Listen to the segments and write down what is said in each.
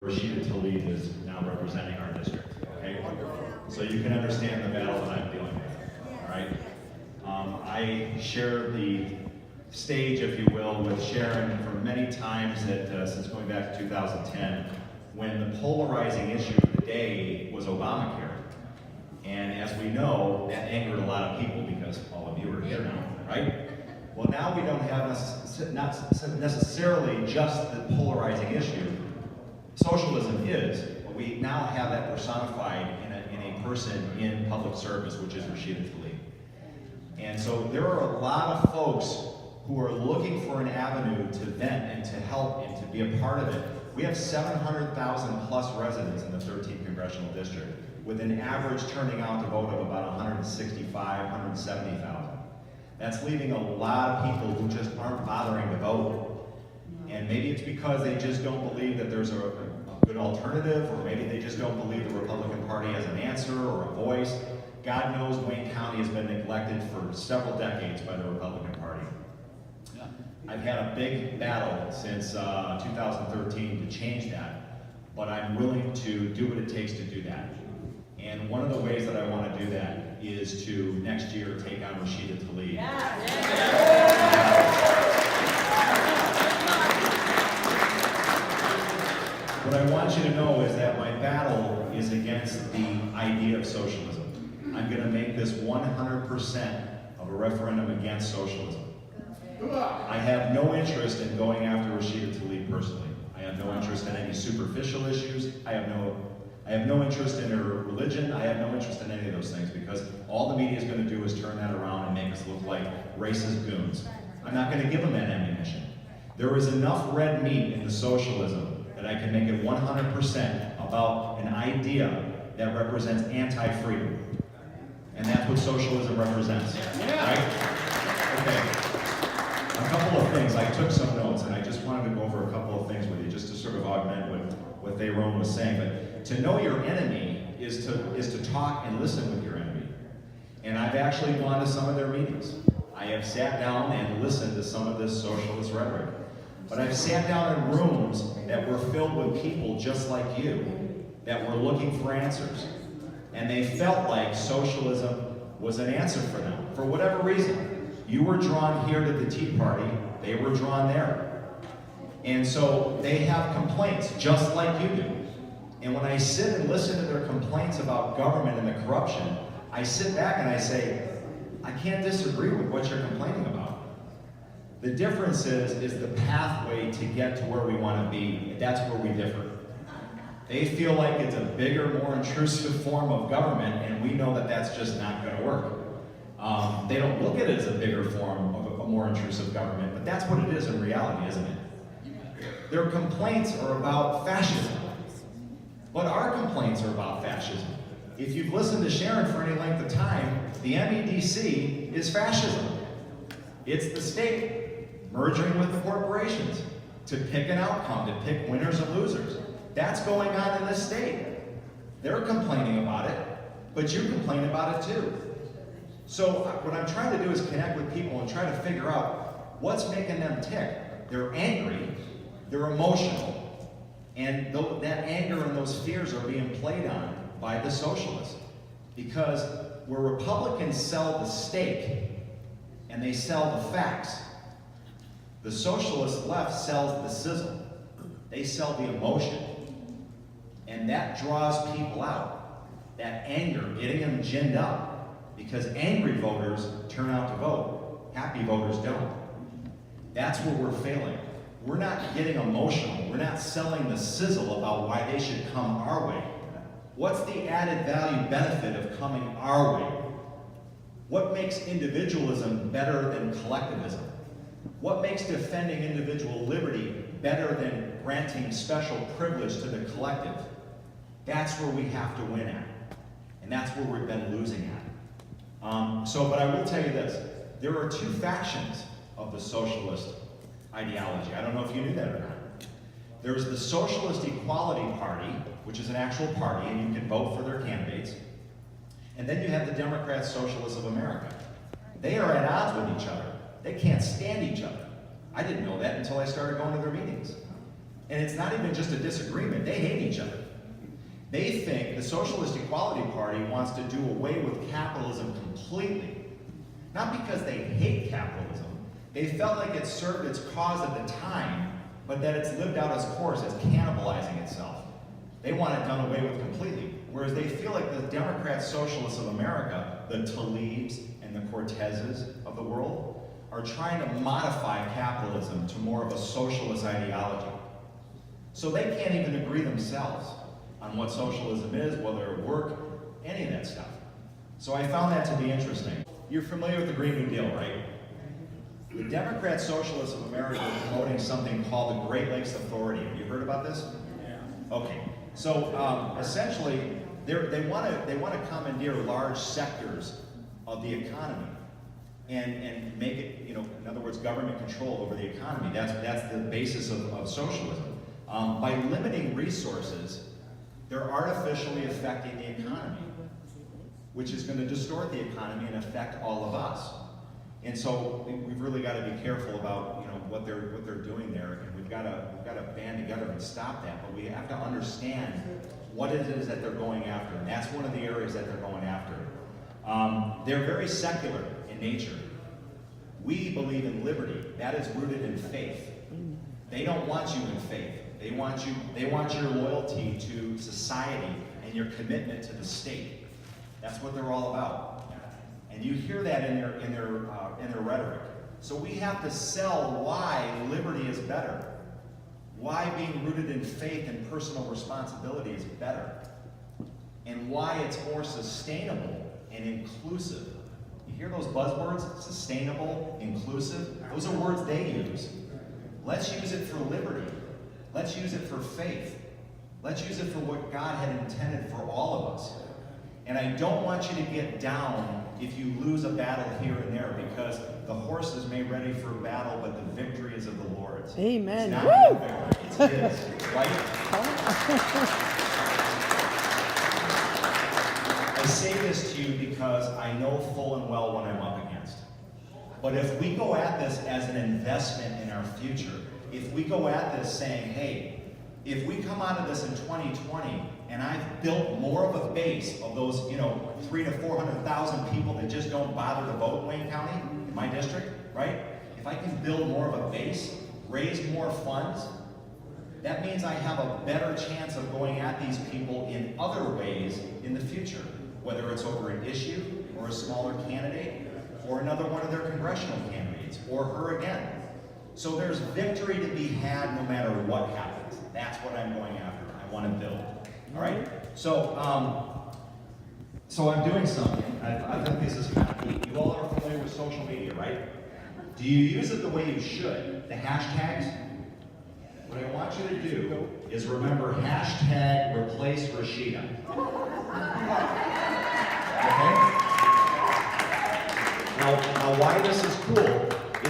Rashida Tlaib is now representing our district, okay? So you can understand the battle that I'm dealing with, all right? I share the stage, if you will, with Sharon for many times that since going back to 2010, when the polarizing issue of the day was Obamacare. And as we know, that angered a lot of people because all of you are here now, right? Well, now we don't have not necessarily just the polarizing issue. Socialism is, but we now have that personified in a person in public service, which is Rashida Tlaib. And so there are a lot of folks who are looking for an avenue to vent and to help and to be a part of it. We have 700,000 plus residents in the 13th Congressional District, with an average turning out to vote of about 165, 170,000. That's leaving a lot of people who just aren't bothering to vote. And maybe it's because they just don't believe that there's a good alternative, or maybe they just don't believe the Republican Party has an answer or a voice. God knows Wayne County has been neglected for several decades by the Republican Party. I've had a big battle since 2013 to change that, but I'm willing to do what it takes to do that. And one of the ways that I want to do that is to, next year, take on Rashida Tlaib. What I want you to know is that my battle is against the idea of socialism. I'm going to make this 100% of a referendum against socialism. I have no interest in going after Rashida Tlaib personally. I have no interest in any superficial issues. I have no interest in her religion. I have no interest in any of those things, because all the media is going to do is turn that around and make us look like racist goons. I'm not going to give them that ammunition. There is enough red meat in the socialism that I can make it 100% about an idea that represents anti-freedom. And that's what socialism represents, right? Okay. A couple of things. I took some notes, and I just wanted to go over a couple of things with you, just to sort of augment what Theron was saying. But to know your enemy is to talk and listen with your enemy. And I've actually gone to some of their meetings. I have sat down and listened to some of this socialist rhetoric. But I've sat down in rooms that were filled with people just like you, that were looking for answers. And they felt like socialism was an answer for them, for whatever reason. You were drawn here to the Tea Party, they were drawn there. And so they have complaints, just like you do. And when I sit and listen to their complaints about government and the corruption, I sit back and I say, I can't disagree with what you're complaining about. The difference is the pathway to get to where we want to be. That's where we differ. They feel like it's a bigger, more intrusive form of government, and we know that that's just not going to work. They don't look at it as a bigger form of a more intrusive government, but that's what it is in reality, isn't it? Their complaints are about fascism, but our complaints are about fascism. If you've listened to Sharon for any length of time, the MEDC is fascism. It's the state merging with the corporations to pick an outcome, to pick winners and losers. That's going on in this state. They're complaining about it, but you complain about it too. So what I'm trying to do is connect with people and try to figure out what's making them tick. They're angry, they're emotional, and that anger and those fears are being played on by the socialists. Because where Republicans sell the steak and they sell the facts, the socialist left sells the sizzle. They sell the emotion. And that draws people out. That anger, getting them ginned up. Because angry voters turn out to vote. Happy voters don't. That's where we're failing. We're not getting emotional. We're not selling the sizzle about why they should come our way. What's the added value benefit of coming our way? What makes individualism better than collectivism? What makes defending individual liberty better than granting special privilege to the collective? That's where we have to win at. And that's where we've been losing at. But I will tell you this. There are two factions of the socialist ideology. I don't know if you knew that or not. There's the Socialist Equality Party, which is an actual party, and you can vote for their candidates. And then you have the Democrat Socialists of America. They are at odds with each other. They can't stand each other. I didn't know that until I started going to their meetings. And it's not even just a disagreement. They hate They think the Socialist Equality Party wants to do away with capitalism completely. Not because they hate capitalism. They felt like it served its cause at the time, but that it's lived out its course, it's cannibalizing itself. They want it done away with completely. Whereas they feel like the Democrat Socialists of America, the Talibs and the Cortezes of the world, are trying to modify capitalism to more of a socialist ideology. So they can't even agree themselves on what socialism is, whether it work, any of that stuff. So I found that to be interesting. You're familiar with the Green New Deal, right? The Democrat Socialists of America are promoting something called the Great Lakes Authority. Have you heard about this? Yeah. Okay. So essentially, they want to commandeer large sectors of the economy and make it, in other words, government control over the economy. That's the basis of socialism. By limiting resources, they're artificially affecting the economy, which is going to distort the economy and affect all of us. And so we've really got to be careful about what they're doing there, and we've got to band together and stop that. But we have to understand what it is that they're going after, and that's one of the areas that they're going after. They're very secular in nature. We believe in liberty. That is rooted in faith. They don't want you in faith. They want your loyalty to society and your commitment to the state. That's what they're all about. And you hear that in their rhetoric. So we have to sell why liberty is better, why being rooted in faith and personal responsibility is better, and why it's more sustainable and inclusive. You hear those buzzwords? Sustainable, inclusive? Those are words they use. Let's use it for liberty. Let's use it for faith. Let's use it for what God had intended for all of us. And I don't want you to get down if you lose a battle here and there, because the horses may ready for a battle, but the victory is of the Lord's. Amen. It's not your victory, it's His, right? I say this to you because I know full and well what I'm up against. But if we go at this as an investment in our future, if we go at this saying, hey, if we come out of this in 2020 and I've built more of a base of those, 300,000 to 400,000 people that just don't bother to vote in Wayne County, in my district, right? If I can build more of a base, raise more funds, that means I have a better chance of going at these people in other ways in the future, whether it's over an issue or a smaller candidate or another one of their congressional candidates or her again. So there's victory to be had no matter what happens. That's what I'm going after. I want to build. All right? So I'm doing something. I think this is kind of neat. You all are familiar with social media, right? Do you use it the way you should? The hashtags? What I want you to do is remember hashtag replace Rashida. Okay? Now why this is cool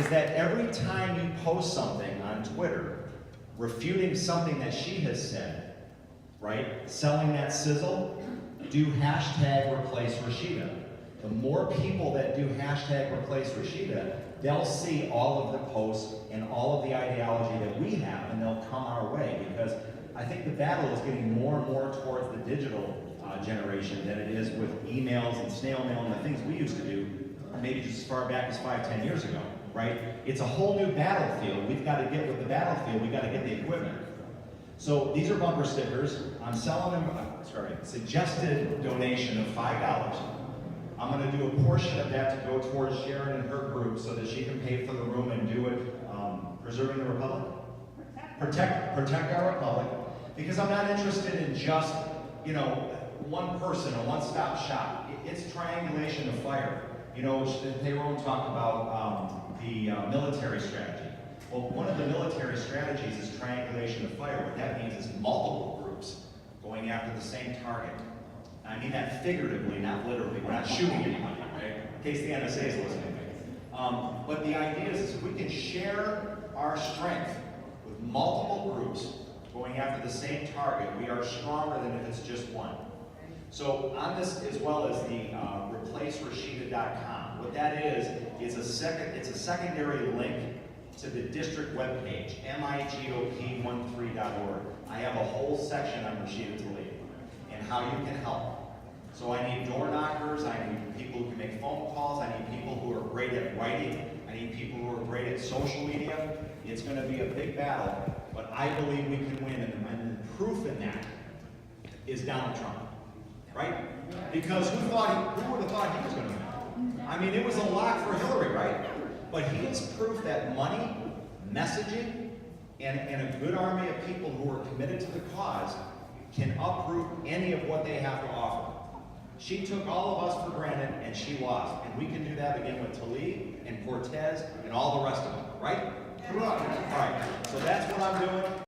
is that every time you post something on Twitter refuting something that she has said, right, selling that sizzle, do hashtag replace Rashida. The more people that do hashtag replace Rashida, they'll see all of the posts and all of the ideology that we have, and they'll come our way, because I think the battle is getting more and more towards the digital generation than it is with emails and snail mail and the things we used to do, maybe just as far back as 5-10 years ago, right? It's a whole new battlefield. We've got to get with the battlefield. We've got to get the equipment. So these are bumper stickers. I'm selling them, suggested donation of $5. I'm going to do a portion of that to go towards Sharon and her group so that she can pay for the room and do it, preserving the Republic. Protect our Republic. Because I'm not interested in just, one person, a one-stop shop. It's triangulation of fire. Payroll talked about the military strategy. Well, one of the military strategies is triangulation of fire. What that means is multiple groups going after the same target. I mean that figuratively, not literally. We're not shooting anybody, right? In case the NSA is listening. But the idea is if we can share our strength with multiple groups going after the same target, we are stronger than if it's just one. So on this, as well as the replacerashida.com, what that is it's a secondary link to the district webpage, migop13.org. I have a whole section on Rashida Tlaib and how you can help. So I need door knockers, I need people who can make phone calls, I need people who are great at writing, I need people who are great at social media. It's going to be a big battle, but I believe we can win, and the proof in that is Donald Trump, right? Because who would have thought he was going to win? I mean, it was a lock for Hillary, right? But he is proof that money, messaging, and a good army of people who are committed to the cause can uproot any of what they have to offer. She took all of us for granted, and she lost. And we can do that again with Tlaib and Cortez and all the rest of them, right? All right, so that's what I'm doing.